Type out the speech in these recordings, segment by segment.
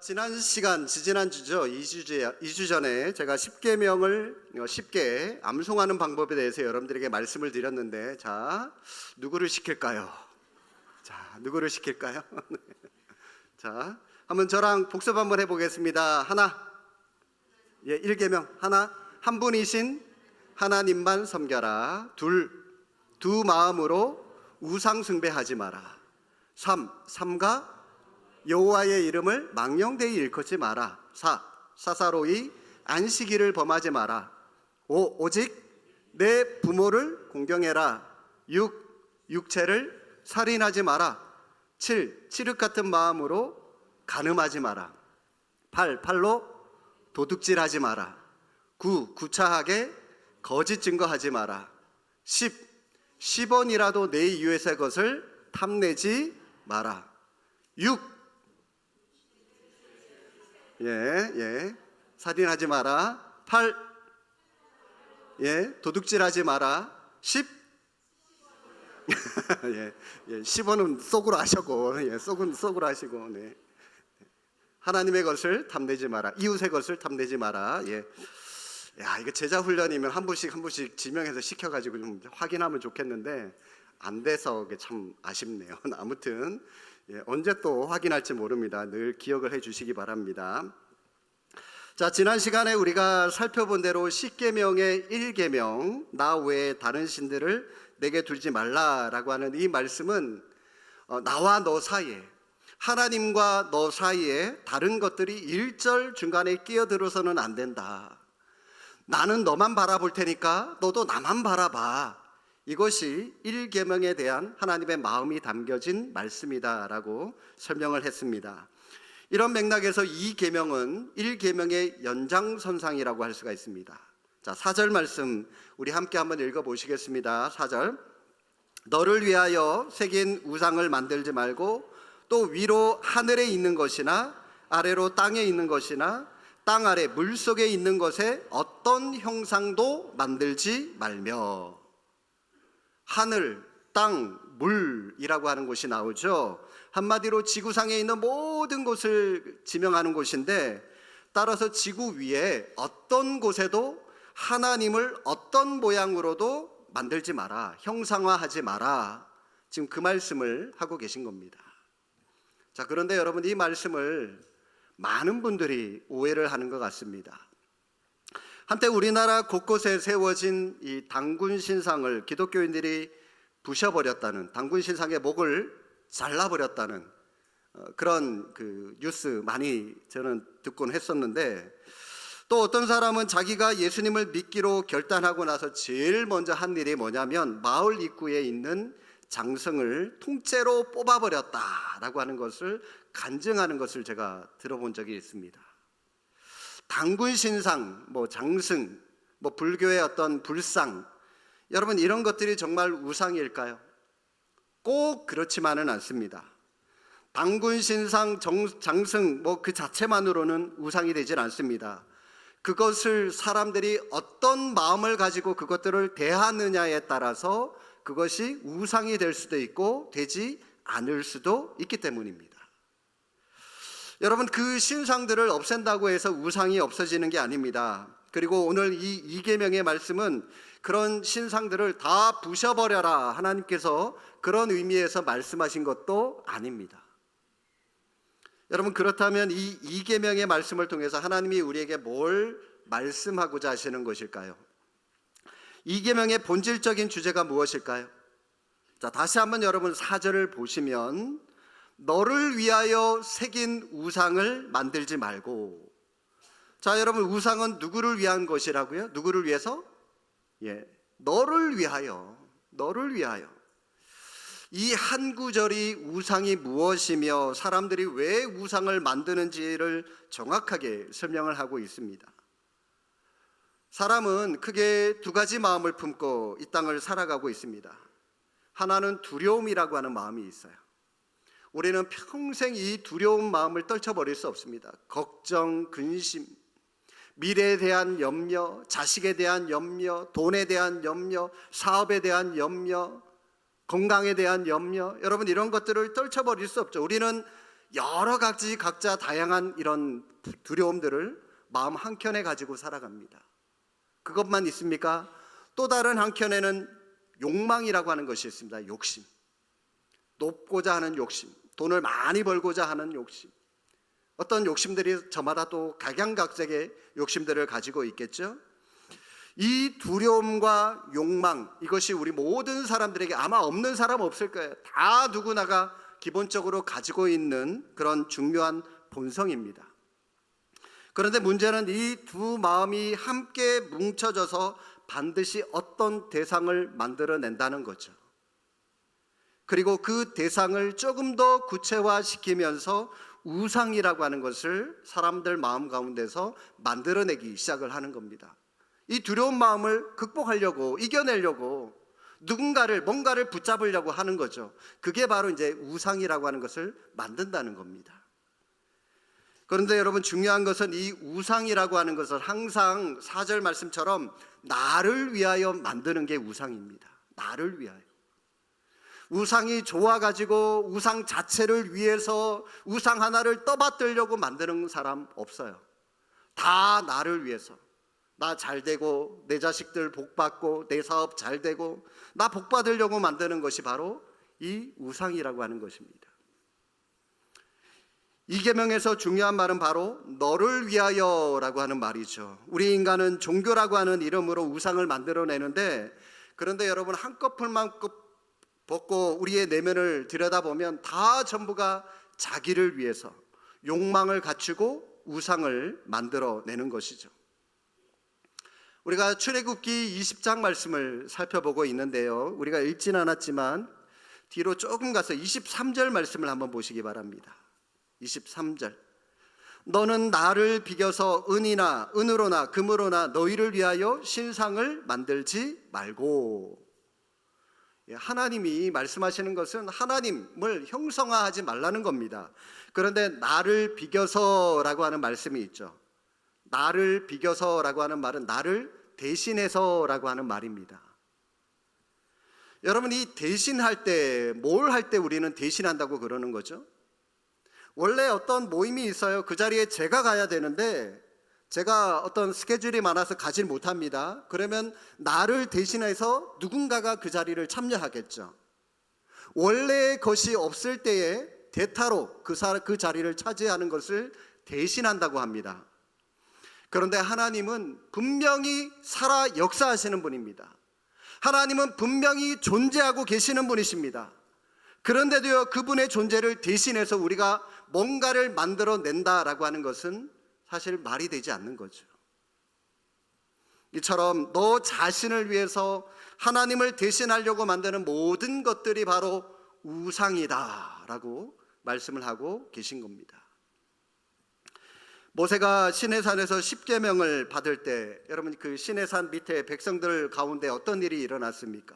지난주죠. 2주 전에 제가 10계명을 쉽게 암송하는 방법에 대해서 여러분들에게 말씀을 드렸는데, 자, 누구를 시킬까요? 누구를 시킬까요? 자, 한번 저랑 복습 한번 해보겠습니다. 하나, 1계명 하나, 한 분이신 하나님만 섬겨라. 두 마음으로 우상 숭배하지 마라. 삼가 여호와의 이름을 망령되이 일컫지 마라. 사사로이 안식일을 범하지 마라. 오직 내 부모를 공경해라. 육체를 살인하지 마라. 칠흑 같은 마음으로 간음하지 마라. 팔로 도둑질하지 마라. 구차하게 거짓 증거하지 마라. 10원이라도 내 이웃의 것을 탐내지 마라. 살인하지 마라. 8, 도둑질하지 마라. 10, 10원은 속으로 하시고, 속으로 하시고, 하나님의 것을 탐내지 마라. 이웃의 것을 탐내지 마라. 이거 제자 훈련이면 한 분씩 지명해서 시켜가지고 좀 확인하면 좋겠는데 안 돼서 참 아쉽네요. 아무튼 언제 또 확인할지 모릅니다. 늘 기억을 해주시기 바랍니다. 자, 지난 시간에 우리가 살펴본 대로 10계명의 1계명, 나 외에 다른 신들을 내게 두지 말라라고 하는 이 말씀은 나와 너 사이에, 하나님과 너 사이에 다른 것들이 일절 중간에 끼어들어서는 안 된다. 나는 너만 바라볼 테니까 너도 나만 바라봐. 이것이 1계명에 대한 하나님의 마음이 담겨진 말씀이다라고 설명을 했습니다. 이런 맥락에서 2계명은 1계명의 연장선상이라고 할 수가 있습니다. 자, 4절 말씀 우리 함께 한번 읽어보시겠습니다. 4절, 너를 위하여 새긴 우상을 만들지 말고 또 위로 하늘에 있는 것이나 아래로 땅에 있는 것이나 땅 아래 물속에 있는 것에 어떤 형상도 만들지 말며. 하늘, 땅, 물이라고 하는 곳이 나오죠. 한마디로 지구상에 있는 모든 곳을 지명하는 곳인데, 따라서 지구 위에 어떤 곳에도 하나님을 어떤 모양으로도 만들지 마라, 형상화하지 마라. 지금 그 말씀을 하고 계신 겁니다. 자, 그런데 여러분, 이 말씀을 많은 분들이 오해를 하는 것 같습니다. 한때 우리나라 곳곳에 세워진 이 단군 신상을 기독교인들이 부셔버렸다는, 단군 신상의 목을 잘라버렸다는 그런 뉴스 많이 저는 듣곤 했었는데, 또 어떤 사람은 자기가 예수님을 믿기로 결단하고 나서 제일 먼저 한 일이 뭐냐면 마을 입구에 있는 장승을 통째로 뽑아버렸다라고 하는 것을 간증하는 것을 제가 들어본 적이 있습니다. 단군 신상, 장승, 불교의 어떤 불상, 여러분, 이런 것들이 정말 우상일까요? 꼭 그렇지만은 않습니다. 단군 신상, 장승 그 자체만으로는 우상이 되질 않습니다. 그것을 사람들이 어떤 마음을 가지고 그것들을 대하느냐에 따라서 그것이 우상이 될 수도 있고 되지 않을 수도 있기 때문입니다. 여러분, 그 신상들을 없앤다고 해서 우상이 없어지는 게 아닙니다. 그리고 오늘 이 2계명의 말씀은 그런 신상들을 다 부셔버려라, 하나님께서 그런 의미에서 말씀하신 것도 아닙니다. 여러분, 그렇다면 이 2계명의 말씀을 통해서 하나님이 우리에게 뭘 말씀하고자 하시는 것일까요? 2계명의 본질적인 주제가 무엇일까요? 자, 다시 한번 여러분 4절을 보시면 너를 위하여 새긴 우상을 만들지 말고. 자, 여러분, 우상은 누구를 위한 것이라고요? 누구를 위해서? 너를 위하여. 너를 위하여. 이 한 구절이 우상이 무엇이며 사람들이 왜 우상을 만드는지를 정확하게 설명을 하고 있습니다. 사람은 크게 두 가지 마음을 품고 이 땅을 살아가고 있습니다. 하나는 두려움이라고 하는 마음이 있어요. 우리는 평생 이 두려운 마음을 떨쳐버릴 수 없습니다. 걱정, 근심, 미래에 대한 염려, 자식에 대한 염려, 돈에 대한 염려, 사업에 대한 염려, 건강에 대한 염려, 여러분, 이런 것들을 떨쳐버릴 수 없죠. 우리는 여러 가지 각자 다양한 이런 두려움들을 마음 한켠에 가지고 살아갑니다. 그것만 있습니까? 또 다른 한켠에는 욕망이라고 하는 것이 있습니다. 욕심. 높고자 하는 욕심, 돈을 많이 벌고자 하는 욕심. 어떤 욕심들이 저마다 또 각양각색의 욕심들을 가지고 있겠죠. 이 두려움과 욕망, 이것이 우리 모든 사람들에게 아마 없는 사람 없을 거예요. 다 누구나가 기본적으로 가지고 있는 그런 중요한 본성입니다. 그런데 문제는 이 두 마음이 함께 뭉쳐져서 반드시 어떤 대상을 만들어낸다는 거죠. 그리고 그 대상을 조금 더 구체화시키면서 우상이라고 하는 것을 사람들 마음 가운데서 만들어내기 시작을 하는 겁니다. 이 두려운 마음을 극복하려고, 이겨내려고 뭔가를 붙잡으려고 하는 거죠. 그게 바로 이제 우상이라고 하는 것을 만든다는 겁니다. 그런데 여러분, 중요한 것은 이 우상이라고 하는 것을 항상 4절 말씀처럼 나를 위하여 만드는 게 우상입니다. 나를 위하여. 우상이 좋아가지고 우상 자체를 위해서 우상 하나를 떠받들려고 만드는 사람 없어요. 다 나를 위해서. 나 잘 되고, 내 자식들 복 받고, 내 사업 잘 되고, 나 복 받으려고 만드는 것이 바로 이 우상이라고 하는 것입니다. 이 계명에서 중요한 말은 바로 너를 위하여라고 하는 말이죠. 우리 인간은 종교라고 하는 이름으로 우상을 만들어내는데, 그런데 여러분, 한꺼풀만 벗고 우리의 내면을 들여다보면 다 전부가 자기를 위해서 욕망을 갖추고 우상을 만들어내는 것이죠. 우리가 출애굽기 20장 말씀을 살펴보고 있는데요, 우리가 읽진 않았지만 뒤로 조금 가서 23절 말씀을 한번 보시기 바랍니다. 23절. 너는 나를 비겨서 은으로나 금으로나 너희를 위하여 신상을 만들지 말고. 하나님이 말씀하시는 것은 하나님을 형성화하지 말라는 겁니다. 그런데 나를 비겨서라고 하는 말씀이 있죠. 나를 비겨서라고 하는 말은 나를 대신해서라고 하는 말입니다. 여러분, 이 대신할 때, 뭘 할 때 우리는 대신한다고 그러는 거죠? 원래 어떤 모임이 있어요. 그 자리에 제가 가야 되는데 제가 어떤 스케줄이 많아서 가질 못합니다. 그러면 나를 대신해서 누군가가 그 자리를 참여하겠죠. 원래 것이 없을 때에 대타로 그 자리를 차지하는 것을 대신한다고 합니다. 그런데 하나님은 분명히 살아 역사하시는 분입니다. 하나님은 분명히 존재하고 계시는 분이십니다. 그런데도요, 그분의 존재를 대신해서 우리가 뭔가를 만들어낸다라고 하는 것은 사실 말이 되지 않는 거죠. 이처럼 너 자신을 위해서 하나님을 대신하려고 만드는 모든 것들이 바로 우상이다라고 말씀을 하고 계신 겁니다. 모세가 시내산에서 십계명을 받을 때, 여러분, 그 시내산 밑에 백성들 가운데 어떤 일이 일어났습니까?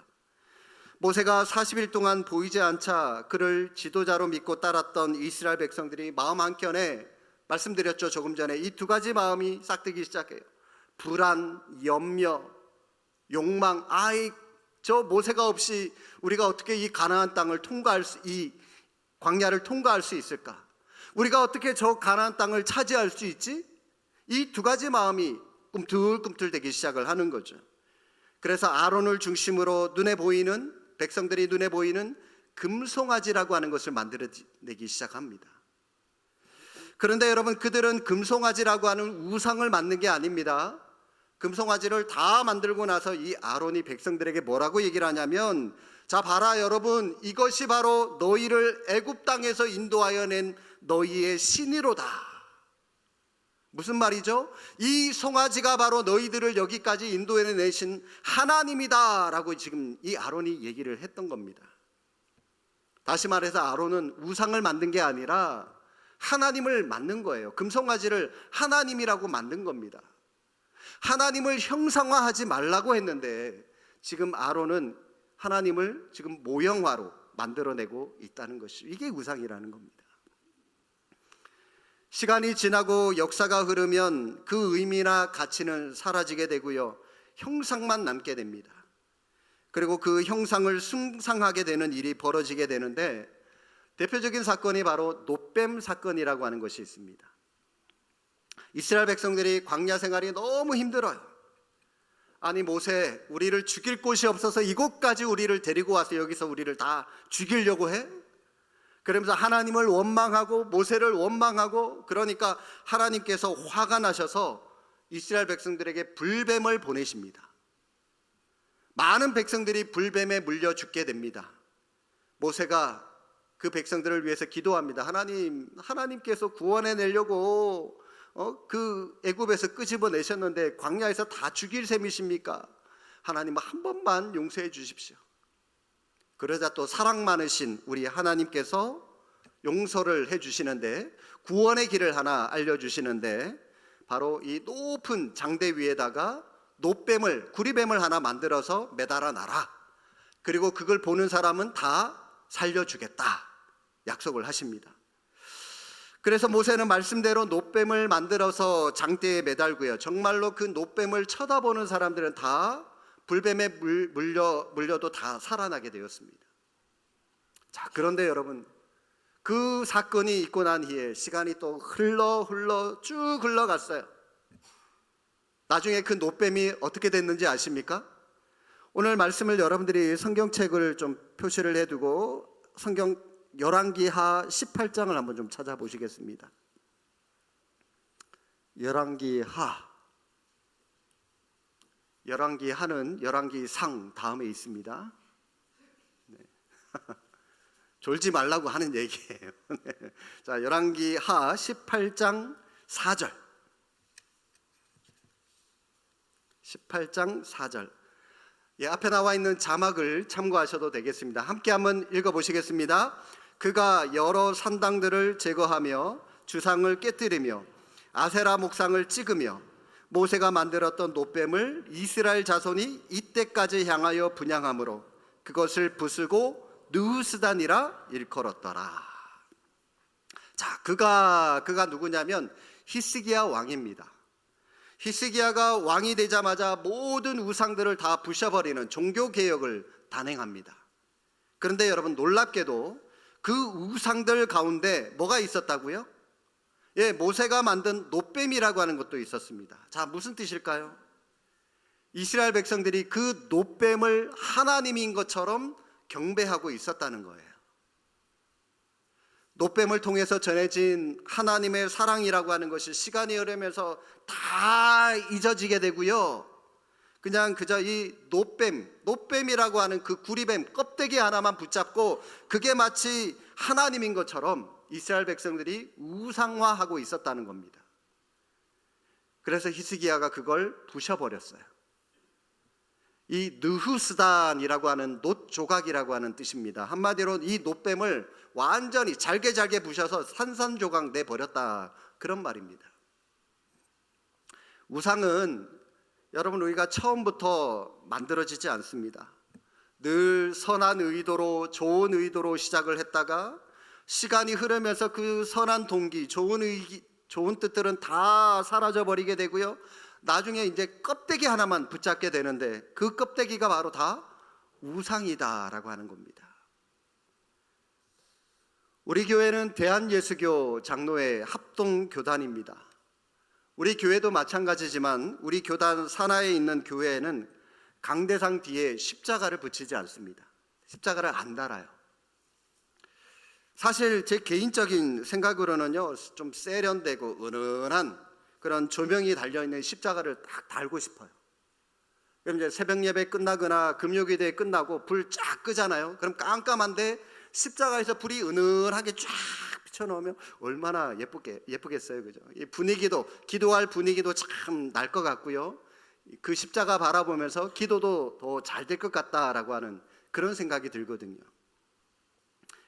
모세가 40일 동안 보이지 않자 그를 지도자로 믿고 따랐던 이스라엘 백성들이 마음 한켠에, 말씀드렸죠, 조금 전에, 이 두 가지 마음이 싹트기 시작해요. 불안, 염려, 욕망. 저 모세가 없이 우리가 어떻게 이 가나안 땅을 이 광야를 통과할 수 있을까? 우리가 어떻게 저 가나안 땅을 차지할 수 있지? 이 두 가지 마음이 꿈틀꿈틀대기 시작을 하는 거죠. 그래서 아론을 중심으로 백성들이 눈에 보이는 금송아지라고 하는 것을 만들어내기 시작합니다. 그런데 여러분, 그들은 금송아지라고 하는 우상을 만든 게 아닙니다. 금송아지를 다 만들고 나서 이 아론이 백성들에게 뭐라고 얘기를 하냐면, 자 봐라 여러분, 이것이 바로 너희를 애굽 땅에서 인도하여 낸 너희의 신이로다. 무슨 말이죠? 이 송아지가 바로 너희들을 여기까지 인도해 내신 하나님이다 라고 지금 이 아론이 얘기를 했던 겁니다. 다시 말해서 아론은 우상을 만든 게 아니라 하나님을 만든 거예요. 금송아지를 하나님이라고 만든 겁니다. 하나님을 형상화하지 말라고 했는데 지금 아론은 하나님을 지금 모형화로 만들어내고 있다는 것이, 이게 우상이라는 겁니다. 시간이 지나고 역사가 흐르면 그 의미나 가치는 사라지게 되고요, 형상만 남게 됩니다. 그리고 그 형상을 숭상하게 되는 일이 벌어지게 되는데, 대표적인 사건이 바로 노뱀 사건이라고 하는 것이 있습니다. 이스라엘 백성들이 광야 생활이 너무 힘들어요. 아니 모세, 우리를 죽일 곳이 없어서 이곳까지 우리를 데리고 와서 여기서 우리를 다 죽이려고 해? 그러면서 하나님을 원망하고 모세를 원망하고, 그러니까 하나님께서 화가 나셔서 이스라엘 백성들에게 불뱀을 보내십니다. 많은 백성들이 불뱀에 물려 죽게 됩니다. 모세가 그 백성들을 위해서 기도합니다. 하나님께서 구원해 내려고 그 애굽에서 끄집어내셨는데 광야에서 다 죽일 셈이십니까? 하나님 한 번만 용서해 주십시오. 그러자 또 사랑 많으신 우리 하나님께서 용서를 해 주시는데, 구원의 길을 하나 알려주시는데, 바로 이 높은 장대 위에다가 노뱀을, 구리뱀을 하나 만들어서 매달아 놔라. 그리고 그걸 보는 사람은 다 살려주겠다 약속을 하십니다. 그래서 모세는 말씀대로 노뱀을 만들어서 장대에 매달고요, 정말로 그 노뱀을 쳐다보는 사람들은 다 불뱀에 물려도 다 살아나게 되었습니다. 자, 그런데 여러분, 그 사건이 있고 난 후에 시간이 또 흘러 쭉 흘러갔어요. 나중에 그 노뱀이 어떻게 됐는지 아십니까? 오늘 말씀을 여러분들이 성경책을 좀 표시를 해두고 성경 열왕기하 18장을 한번 좀 찾아보시겠습니다. 열왕기하는 열왕기상 다음에 있습니다. 네. 졸지 말라고 하는 얘기예요. 네. 자, 열왕기하 18장 4절. 18장 4절. 예, 앞에 나와 있는 자막을 참고하셔도 되겠습니다. 함께 한번 읽어보시겠습니다. 그가 여러 산당들을 제거하며 주상을 깨뜨리며 아세라 목상을 찍으며 모세가 만들었던 노뱀을 이스라엘 자손이 이때까지 향하여 분향함으로 그것을 부수고 느우스단이라 일컬었더라. 자, 그가 누구냐면 히스기야 왕입니다. 히스기야가 왕이 되자마자 모든 우상들을 다 부셔버리는 종교개혁을 단행합니다. 그런데 여러분, 놀랍게도 그 우상들 가운데 뭐가 있었다고요? 예, 모세가 만든 노뱀이라고 하는 것도 있었습니다. 자, 무슨 뜻일까요? 이스라엘 백성들이 그 노뱀을 하나님인 것처럼 경배하고 있었다는 거예요. 노뱀을 통해서 전해진 하나님의 사랑이라고 하는 것이 시간이 흐르면서 다 잊어지게 되고요, 그저 이 노뱀이라고 하는 그 구리뱀 껍데기 하나만 붙잡고 그게 마치 하나님인 것처럼 이스라엘 백성들이 우상화하고 있었다는 겁니다. 그래서 히스기야가 그걸 부셔버렸어요. 이 느후스단이라고 하는 놋 조각이라고 하는 뜻입니다. 한마디로 이 노뱀을 완전히 잘게 부셔서 산산조각 내버렸다, 그런 말입니다. 우상은 여러분, 우리가 처음부터 만들어지지 않습니다. 늘 선한 의도로, 좋은 의도로 시작을 했다가 시간이 흐르면서 그 선한 동기, 좋은 뜻들은 다 사라져 버리게 되고요, 나중에 이제 껍데기 하나만 붙잡게 되는데 그 껍데기가 바로 다 우상이다라고 하는 겁니다. 우리 교회는 대한예수교 장로회 합동교단입니다. 우리 교회도 마찬가지지만 우리 교단 산하에 있는 교회에는 강대상 뒤에 십자가를 붙이지 않습니다. 십자가를 안 달아요. 사실 제 개인적인 생각으로는요, 좀 세련되고 은은한 그런 조명이 달려있는 십자가를 딱 달고 싶어요. 그럼 이제 새벽 예배 끝나거나 금요기도회 끝나고 불 쫙 끄잖아요. 그럼 깜깜한데 십자가에서 불이 은은하게 쫙 비춰놓으면 얼마나 예쁘겠어요, 그죠? 이 분위기도, 기도할 분위기도 참 날 것 같고요, 그 십자가 바라보면서 기도도 더 잘 될 것 같다라고 하는 그런 생각이 들거든요.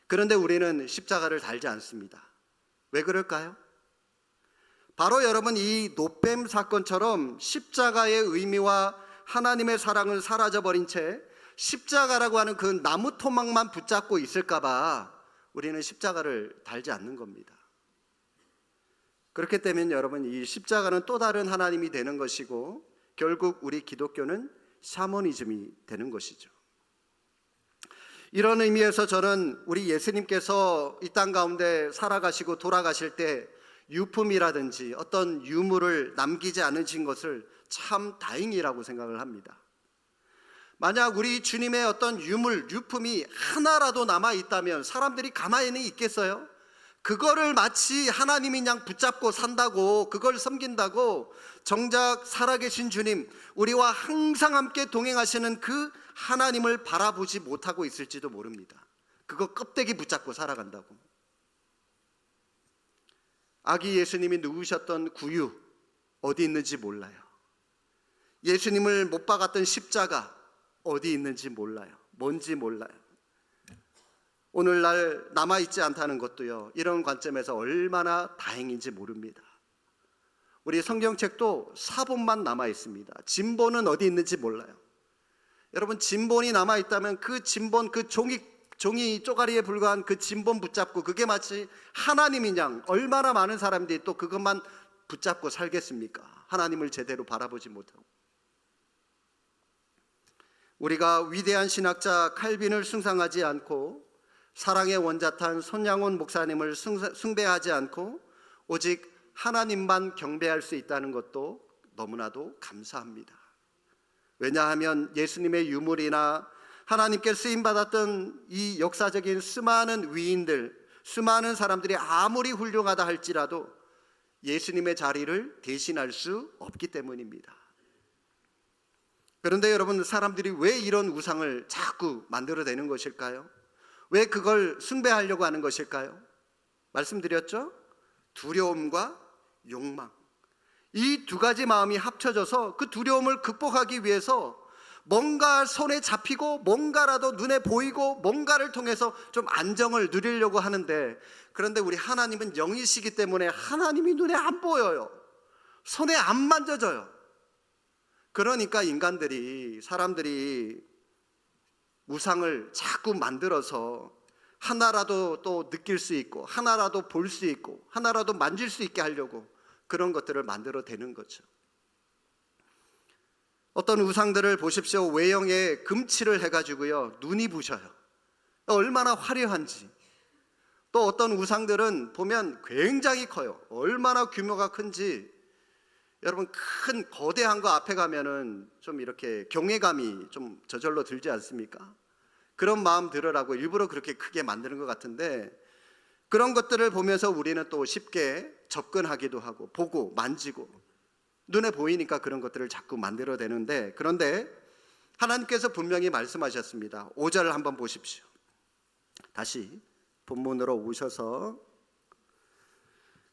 그런데 우리는 십자가를 달지 않습니다. 왜 그럴까요? 바로 여러분, 이 노뱀 사건처럼 십자가의 의미와 하나님의 사랑을 사라져버린 채 십자가라고 하는 그 나무 토막만 붙잡고 있을까봐 우리는 십자가를 달지 않는 겁니다. 그렇기 때문에 여러분, 이 십자가는 또 다른 하나님이 되는 것이고 결국 우리 기독교는 샤머니즘이 되는 것이죠. 이런 의미에서 저는 우리 예수님께서 이 땅 가운데 살아가시고 돌아가실 때 유품이라든지 어떤 유물을 남기지 않으신 것을 참 다행이라고 생각을 합니다. 만약 우리 주님의 어떤 유물, 유품이 하나라도 남아있다면 사람들이 가만히 있겠어요? 그거를 마치 하나님인 양 붙잡고 산다고, 그걸 섬긴다고 정작 살아계신 주님, 우리와 항상 함께 동행하시는 그 하나님을 바라보지 못하고 있을지도 모릅니다. 그거 껍데기 붙잡고 살아간다고. 아기 예수님이 누우셨던 구유 어디 있는지 몰라요. 예수님을 못 박았던 십자가 어디 있는지 몰라요. 뭔지 몰라요. 오늘날 남아있지 않다는 것도요, 이런 관점에서 얼마나 다행인지 모릅니다. 우리 성경책도 사본만 남아있습니다. 진본은 어디 있는지 몰라요. 여러분, 진본이 남아있다면 그 진본, 그 종이 쪼가리에 불과한 그 진본 붙잡고 그게 마치 하나님인 양 얼마나 많은 사람들이 또 그것만 붙잡고 살겠습니까? 하나님을 제대로 바라보지 못하고. 우리가 위대한 신학자 칼빈을 숭상하지 않고 사랑의 원자탄 손양원 목사님을 숭배하지 않고 오직 하나님만 경배할 수 있다는 것도 너무나도 감사합니다. 왜냐하면 예수님의 유물이나 하나님께 쓰임받았던 이 역사적인 수많은 위인들, 수많은 사람들이 아무리 훌륭하다 할지라도 예수님의 자리를 대신할 수 없기 때문입니다. 그런데 여러분, 사람들이 왜 이런 우상을 자꾸 만들어내는 것일까요? 왜 그걸 숭배하려고 하는 것일까요? 말씀드렸죠? 두려움과 욕망. 이 두 가지 마음이 합쳐져서 그 두려움을 극복하기 위해서 뭔가 손에 잡히고 뭔가라도 눈에 보이고 뭔가를 통해서 좀 안정을 누리려고 하는데, 그런데 우리 하나님은 영이시기 때문에 하나님이 눈에 안 보여요. 손에 안 만져져요. 그러니까 인간들이, 사람들이 우상을 자꾸 만들어서 하나라도 또 느낄 수 있고 하나라도 볼 수 있고 하나라도 만질 수 있게 하려고 그런 것들을 만들어대는 거죠. 어떤 우상들을 보십시오. 외형에 금칠을 해가지고요, 눈이 부셔요. 얼마나 화려한지. 또 어떤 우상들은 보면 굉장히 커요. 얼마나 규모가 큰지. 여러분, 큰 거대한 거 앞에 가면은 좀 이렇게 경외감이 좀 저절로 들지 않습니까? 그런 마음 들으라고 일부러 그렇게 크게 만드는 것 같은데, 그런 것들을 보면서 우리는 또 쉽게 접근하기도 하고 보고 만지고 눈에 보이니까 그런 것들을 자꾸 만들어내는데, 그런데 하나님께서 분명히 말씀하셨습니다. 5절을 한번 보십시오. 다시 본문으로 오셔서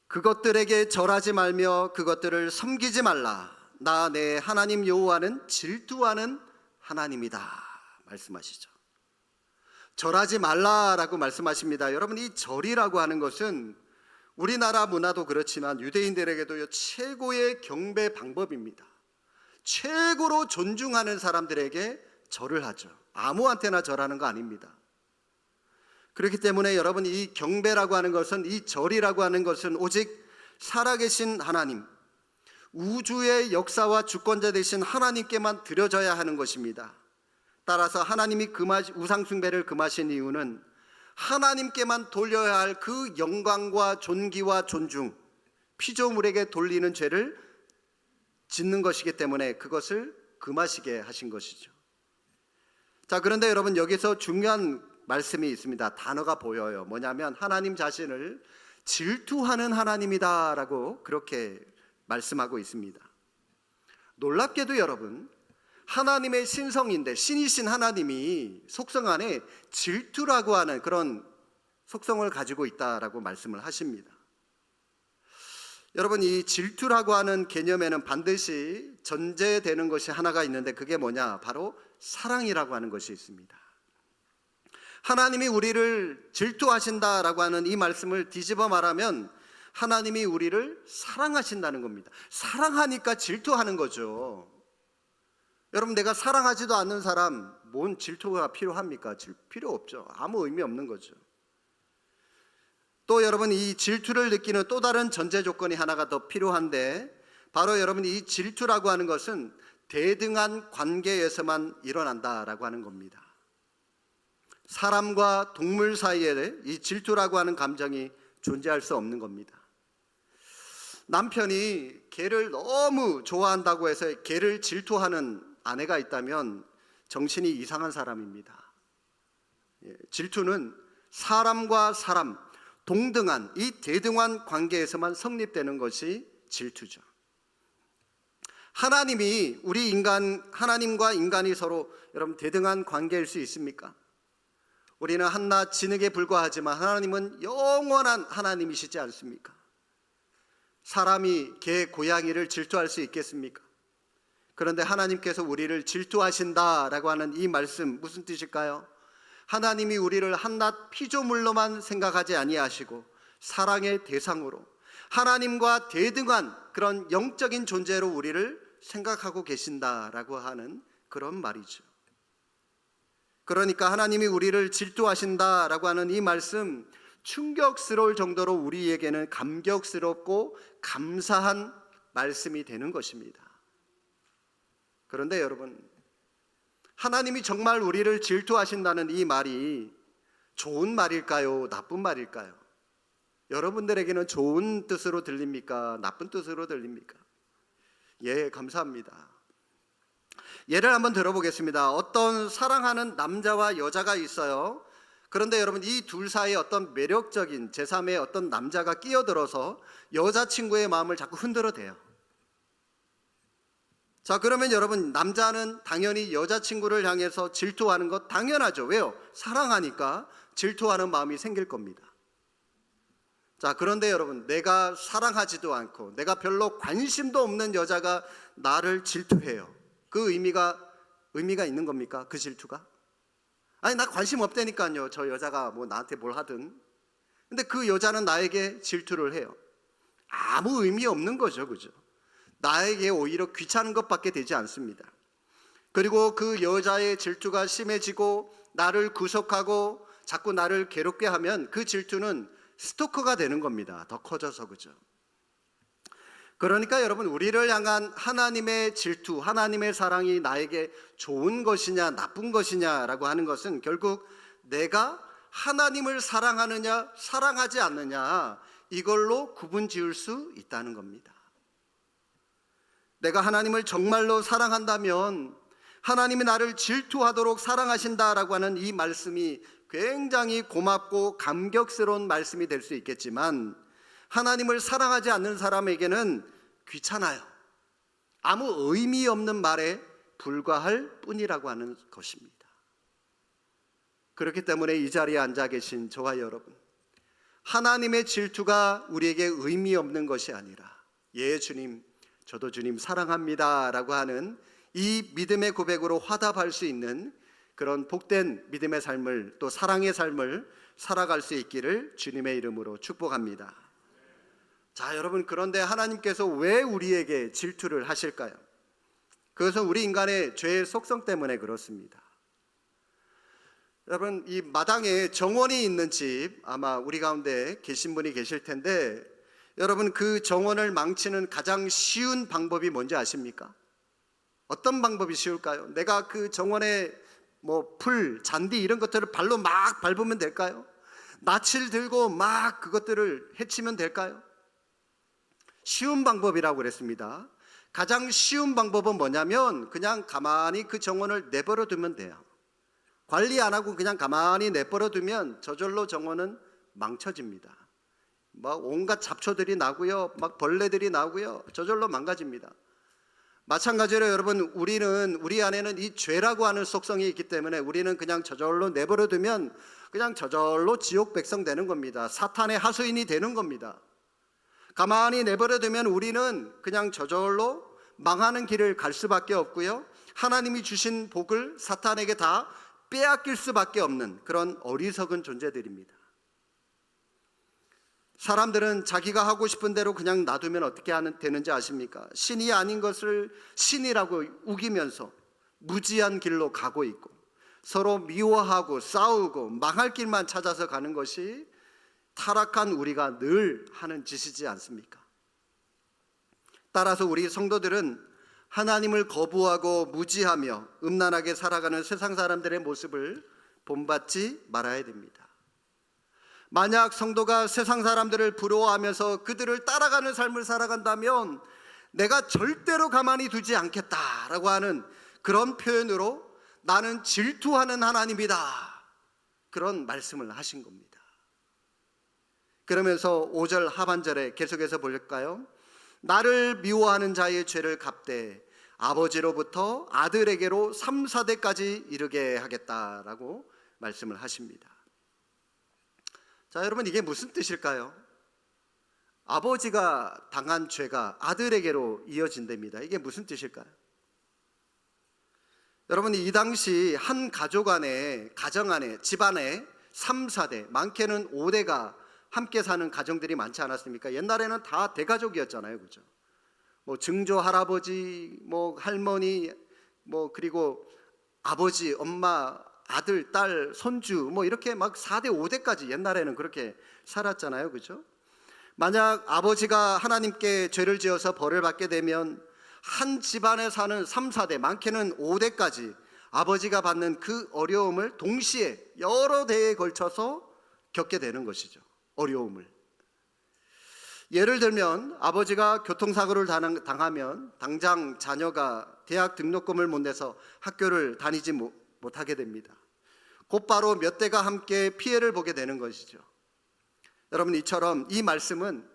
그것들에게 절하지 말며 그것들을 섬기지 말라. 나 내 하나님 여호와는 질투하는 하나님이다 말씀하시죠. 절하지 말라라고 말씀하십니다. 여러분, 이 절이라고 하는 것은 우리나라 문화도 그렇지만 유대인들에게도 최고의 경배 방법입니다. 최고로 존중하는 사람들에게 절을 하죠. 아무한테나 절하는 거 아닙니다. 그렇기 때문에 여러분, 이 경배라고 하는 것은, 이 절이라고 하는 것은 오직 살아계신 하나님, 우주의 역사와 주권자 되신 하나님께만 드려져야 하는 것입니다. 따라서 하나님이 우상 숭배를 금하신 이유는 하나님께만 돌려야 할 그 영광과 존귀와 존중, 피조물에게 돌리는 죄를 짓는 것이기 때문에 그것을 금하시게 하신 것이죠. 자, 그런데 여러분, 여기서 중요한 말씀이 있습니다. 단어가 보여요. 뭐냐면 하나님 자신을 질투하는 하나님이다라고 그렇게 말씀하고 있습니다. 놀랍게도 여러분, 하나님의 신성인데, 신이신 하나님이 속성 안에 질투라고 하는 그런 속성을 가지고 있다라고 말씀을 하십니다. 여러분, 이 질투라고 하는 개념에는 반드시 전제되는 것이 하나가 있는데, 그게 뭐냐? 바로 사랑이라고 하는 것이 있습니다. 하나님이 우리를 질투하신다라고 하는 이 말씀을 뒤집어 말하면 하나님이 우리를 사랑하신다는 겁니다. 사랑하니까 질투하는 거죠. 여러분, 내가 사랑하지도 않는 사람 뭔 질투가 필요합니까? 필요 없죠. 아무 의미 없는 거죠. 또 여러분, 이 질투를 느끼는 또 다른 전제 조건이 하나가 더 필요한데, 바로 여러분, 이 질투라고 하는 것은 대등한 관계에서만 일어난다라고 하는 겁니다. 사람과 동물 사이에 이 질투라고 하는 감정이 존재할 수 없는 겁니다. 남편이 개를 너무 좋아한다고 해서 개를 질투하는 아내가 있다면 정신이 이상한 사람입니다. 질투는 사람과 사람, 동등한 이 대등한 관계에서만 성립되는 것이 질투죠. 하나님이 하나님과 인간이 서로 여러분 대등한 관계일 수 있습니까? 우리는 한낱 진흙에 불과하지만 하나님은 영원한 하나님이시지 않습니까? 사람이 개, 고양이를 질투할 수 있겠습니까? 그런데 하나님께서 우리를 질투하신다라고 하는 이 말씀 무슨 뜻일까요? 하나님이 우리를 한낱 피조물로만 생각하지 아니하시고 사랑의 대상으로 하나님과 대등한 그런 영적인 존재로 우리를 생각하고 계신다라고 하는 그런 말이죠. 그러니까 하나님이 우리를 질투하신다라고 하는 이 말씀, 충격스러울 정도로 우리에게는 감격스럽고 감사한 말씀이 되는 것입니다. 그런데 여러분, 하나님이 정말 우리를 질투하신다는 이 말이 좋은 말일까요? 나쁜 말일까요? 여러분들에게는 좋은 뜻으로 들립니까? 나쁜 뜻으로 들립니까? 예, 감사합니다. 예를 한번 들어보겠습니다. 어떤 사랑하는 남자와 여자가 있어요. 그런데 여러분, 이 둘 사이에 어떤 매력적인 제3의 어떤 남자가 끼어들어서 여자친구의 마음을 자꾸 흔들어대요. 자, 그러면 여러분, 남자는 당연히 여자친구를 향해서 질투하는 것 당연하죠. 왜요? 사랑하니까 질투하는 마음이 생길 겁니다. 자, 그런데 여러분, 내가 사랑하지도 않고 내가 별로 관심도 없는 여자가 나를 질투해요. 그 의미가 있는 겁니까? 그 질투가? 아니, 나 관심 없다니까요. 저 여자가 뭐 나한테 뭘 하든. 근데 그 여자는 나에게 질투를 해요. 아무 의미 없는 거죠, 그죠? 나에게 오히려 귀찮은 것밖에 되지 않습니다. 그리고 그 여자의 질투가 심해지고 나를 구속하고 자꾸 나를 괴롭게 하면 그 질투는 스토커가 되는 겁니다. 더 커져서, 그죠? 그러니까 여러분, 우리를 향한 하나님의 질투, 하나님의 사랑이 나에게 좋은 것이냐 나쁜 것이냐라고 하는 것은 결국 내가 하나님을 사랑하느냐 사랑하지 않느냐, 이걸로 구분 지을 수 있다는 겁니다. 내가 하나님을 정말로 사랑한다면 하나님이 나를 질투하도록 사랑하신다라고 하는 이 말씀이 굉장히 고맙고 감격스러운 말씀이 될 수 있겠지만, 하나님을 사랑하지 않는 사람에게는 귀찮아요. 아무 의미 없는 말에 불과할 뿐이라고 하는 것입니다. 그렇기 때문에 이 자리에 앉아 계신 저와 여러분, 하나님의 질투가 우리에게 의미 없는 것이 아니라, 예 주님, 저도 주님 사랑합니다 라고 하는 이 믿음의 고백으로 화답할 수 있는 그런 복된 믿음의 삶을, 또 사랑의 삶을 살아갈 수 있기를 주님의 이름으로 축복합니다. 자, 여러분, 그런데 하나님께서 왜 우리에게 질투를 하실까요? 그것은 우리 인간의 죄의 속성 때문에 그렇습니다. 여러분, 이 마당에 정원이 있는 집 아마 우리 가운데 계신 분이 계실 텐데, 여러분, 그 정원을 망치는 가장 쉬운 방법이 뭔지 아십니까? 어떤 방법이 쉬울까요? 내가 그 정원에 뭐 풀, 잔디 이런 것들을 발로 막 밟으면 될까요? 낯을 들고 막 그것들을 해치면 될까요? 쉬운 방법이라고 그랬습니다. 가장 쉬운 방법은 뭐냐면 그냥 가만히 그 정원을 내버려 두면 돼요. 관리 안 하고 그냥 가만히 내버려 두면 저절로 정원은 망쳐집니다. 막 온갖 잡초들이 나고요, 막 벌레들이 나고요, 저절로 망가집니다. 마찬가지로 여러분, 우리 안에는 이 죄라고 하는 속성이 있기 때문에 우리는 그냥 저절로 내버려 두면 그냥 저절로 지옥 백성 되는 겁니다. 사탄의 하수인이 되는 겁니다. 가만히 내버려 두면 우리는 그냥 저절로 망하는 길을 갈 수밖에 없고요, 하나님이 주신 복을 사탄에게 다 빼앗길 수밖에 없는 그런 어리석은 존재들입니다. 사람들은 자기가 하고 싶은 대로 그냥 놔두면 어떻게 되는지 아십니까? 신이 아닌 것을 신이라고 우기면서 무지한 길로 가고 있고, 서로 미워하고 싸우고 망할 길만 찾아서 가는 것이 타락한 우리가 늘 하는 짓이지 않습니까? 따라서 우리 성도들은 하나님을 거부하고 무지하며 음란하게 살아가는 세상 사람들의 모습을 본받지 말아야 됩니다. 만약 성도가 세상 사람들을 부러워하면서 그들을 따라가는 삶을 살아간다면 내가 절대로 가만히 두지 않겠다라고 하는 그런 표현으로 나는 질투하는 하나님이다, 그런 말씀을 하신 겁니다. 그러면서 5절 하반절에 계속해서 볼까요? 나를 미워하는 자의 죄를 갚되 아버지로부터 아들에게로 3, 4대까지 이르게 하겠다라고 말씀을 하십니다. 자, 여러분, 이게 무슨 뜻일까요? 아버지가 당한 죄가 아들에게로 이어진답니다. 이게 무슨 뜻일까요? 여러분, 이 당시 한 가족 안에, 가정 안에, 집안에 3, 4대, 많게는 5대가 함께 사는 가정들이 많지 않았습니까? 옛날에는 다 대가족이었잖아요, 그죠? 뭐 증조 할아버지, 뭐 할머니, 뭐 그리고 아버지, 엄마, 아들, 딸, 손주, 뭐 이렇게 막 4대, 5대까지 옛날에는 그렇게 살았잖아요, 그죠? 만약 아버지가 하나님께 죄를 지어서 벌을 받게 되면 한 집안에 사는 3, 4대, 많게는 5대까지 아버지가 받는 그 어려움을 동시에 여러 대에 걸쳐서 겪게 되는 것이죠. 어려움을. 예를 들면 아버지가 교통사고를 당하면 당장 자녀가 대학 등록금을 못 내서 학교를 다니지 못하게 됩니다. 곧바로 몇 대가 함께 피해를 보게 되는 것이죠. 여러분, 이처럼 이 말씀은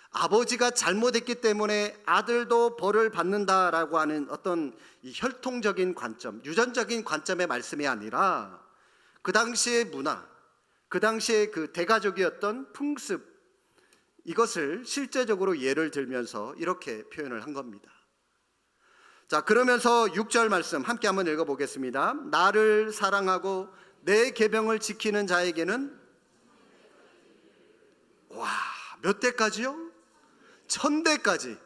아버지가 잘못했기 때문에 아들도 벌을 받는다라고 하는 어떤 이 혈통적인 관점, 유전적인 관점의 말씀이 아니라 그 당시의 문화, 그 당시에 그 대가족이었던 풍습, 이것을 실제적으로 예를 들면서 이렇게 표현을 한 겁니다. 자, 그러면서 6절 말씀 함께 한번 읽어보겠습니다. 나를 사랑하고 내 계명을 지키는 자에게는, 와, 몇 대까지요? 1000대까지.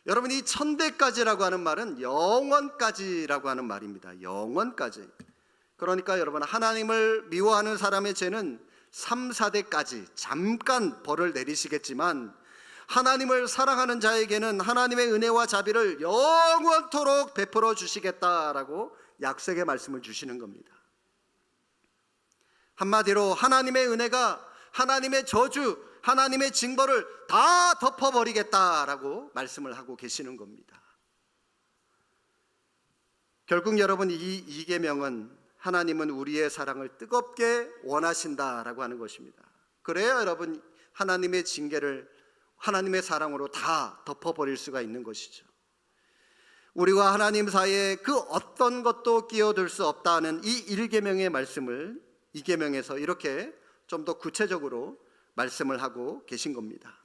여러분, 이 1000대까지라고 하는 말은 영원까지라고 하는 말입니다. 영원까지. 그러니까 여러분, 하나님을 미워하는 사람의 죄는 3, 4대까지 잠깐 벌을 내리시겠지만 하나님을 사랑하는 자에게는 하나님의 은혜와 자비를 영원토록 베풀어 주시겠다라고 약속의 말씀을 주시는 겁니다. 한마디로 하나님의 은혜가 하나님의 저주, 하나님의 징벌을 다 덮어버리겠다라고 말씀을 하고 계시는 겁니다. 결국 여러분, 이 계명은 하나님은 우리의 사랑을 뜨겁게 원하신다라고 하는 것입니다. 그래야 여러분, 하나님의 징계를 하나님의 사랑으로 다 덮어버릴 수가 있는 것이죠. 우리와 하나님 사이에 그 어떤 것도 끼어들 수 없다는 이 1계명의 말씀을 2계명에서 이렇게 좀 더 구체적으로 말씀을 하고 계신 겁니다.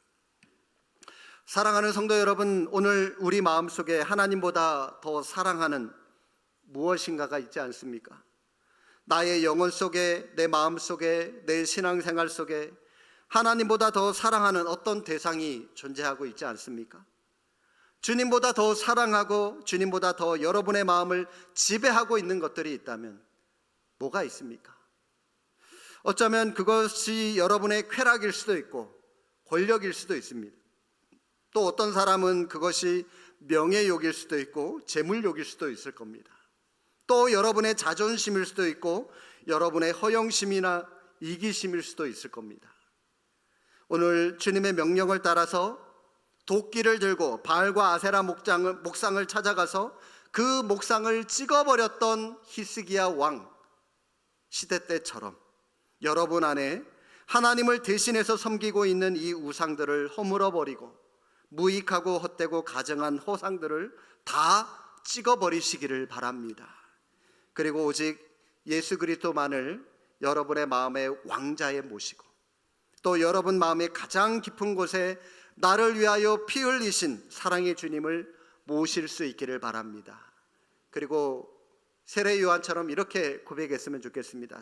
사랑하는 성도 여러분, 오늘 우리 마음속에 하나님보다 더 사랑하는 무엇인가가 있지 않습니까? 나의 영혼 속에, 내 마음 속에, 내 신앙생활 속에 하나님보다 더 사랑하는 어떤 대상이 존재하고 있지 않습니까? 주님보다 더 사랑하고 주님보다 더 여러분의 마음을 지배하고 있는 것들이 있다면 뭐가 있습니까? 어쩌면 그것이 여러분의 쾌락일 수도 있고 권력일 수도 있습니다. 또 어떤 사람은 그것이 명예욕일 수도 있고 재물욕일 수도 있을 겁니다. 또 여러분의 자존심일 수도 있고 여러분의 허영심이나 이기심일 수도 있을 겁니다. 오늘 주님의 명령을 따라서 도끼를 들고 바알과 아세라 목상을 찾아가서 그 목상을 찍어버렸던 히스기야 왕 시대 때처럼 여러분 안에 하나님을 대신해서 섬기고 있는 이 우상들을 허물어버리고 무익하고 헛되고 가증한 허상들을 다 찍어버리시기를 바랍니다. 그리고 오직 예수 그리스도만을 여러분의 마음의 왕자에 모시고 또 여러분 마음의 가장 깊은 곳에 나를 위하여 피 흘리신 사랑의 주님을 모실 수 있기를 바랍니다. 그리고 세례 요한처럼 이렇게 고백했으면 좋겠습니다.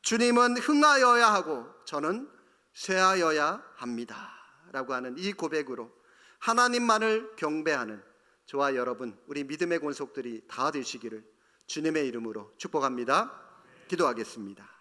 주님은 흥하여야 하고 저는 쇠하여야 합니다 라고 하는 이 고백으로 하나님만을 경배하는 저와 여러분, 우리 믿음의 권속들이 다 되시기를 주님의 이름으로 축복합니다. 기도하겠습니다.